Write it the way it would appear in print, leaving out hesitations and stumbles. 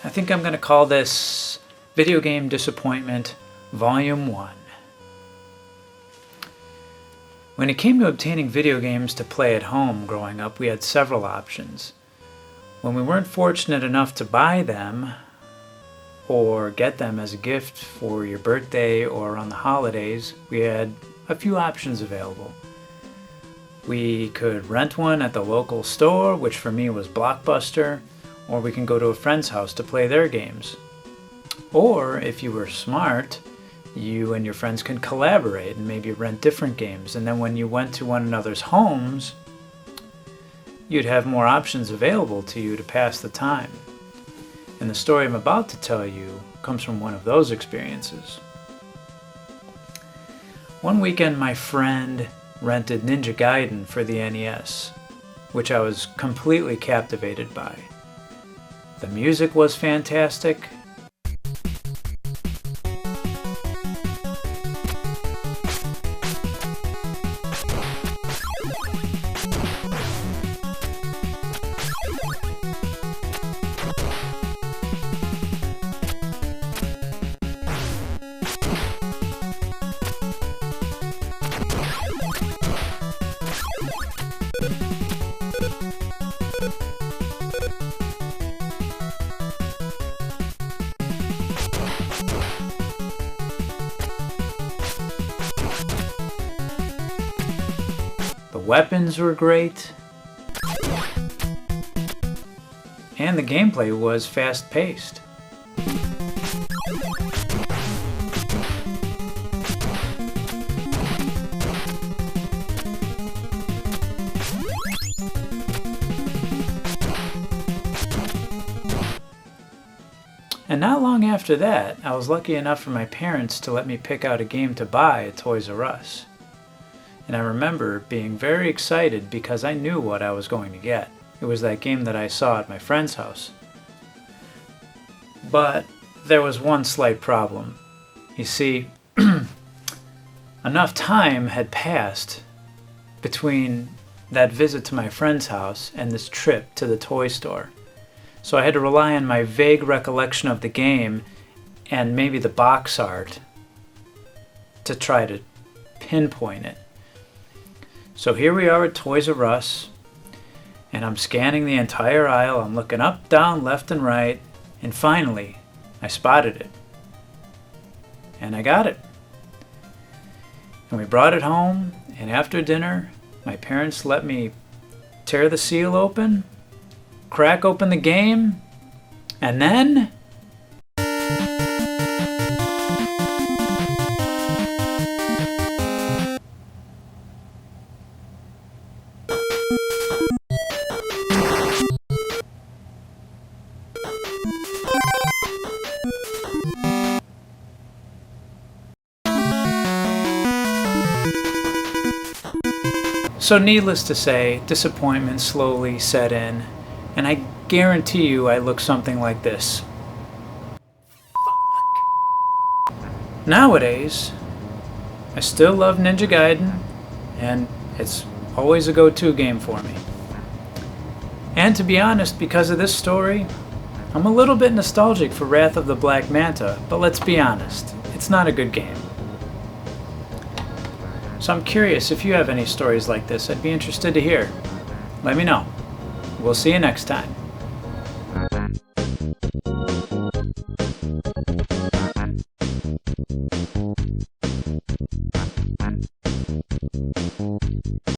I think I'm going to call this Video Game Disappointment Volume 1. When it came to obtaining video games to play at home growing up, we had several options. When we weren't fortunate enough to buy them or get them as a gift for your birthday or on the holidays, we had a few options available. We could rent one at the local store, which for me was Blockbuster, or we can go to a friend's house to play their games. Or, if you were smart, you and your friends can collaborate and maybe rent different games, and then when you went to one another's homes, you'd have more options available to you to pass the time. And the story I'm about to tell you comes from one of those experiences. One weekend, my friend rented Ninja Gaiden for the NES, which I was completely captivated by. The music was fantastic. The weapons were great, and the gameplay was fast-paced. And not long after that, I was lucky enough for my parents to let me pick out a game to buy at Toys R Us. And I remember being very excited because I knew what I was going to get. It was that game that I saw at my friend's house. But there was one slight problem. You see, enough time had passed between that visit to my friend's house and this trip to the toy store. So I had to rely on my vague recollection of the game and maybe the box art to try to pinpoint it. So here we are at Toys R Us, and I'm scanning the entire aisle. I'm looking up, down, left, and right, and finally, I spotted it. And I got it. And we brought it home, and after dinner, my parents let me tear the seal open, crack open the game, and then... So needless to say, disappointment slowly set in, and I guarantee you I look something like this. Fuck. Nowadays, I still love Ninja Gaiden, and it's always a go-to game for me. And to be honest, because of this story, I'm a little bit nostalgic for Wrath of the Black Manta, but let's be honest, it's not a good game. So I'm curious if you have any stories like this. I'd be interested to hear. Let me know. We'll see you next time.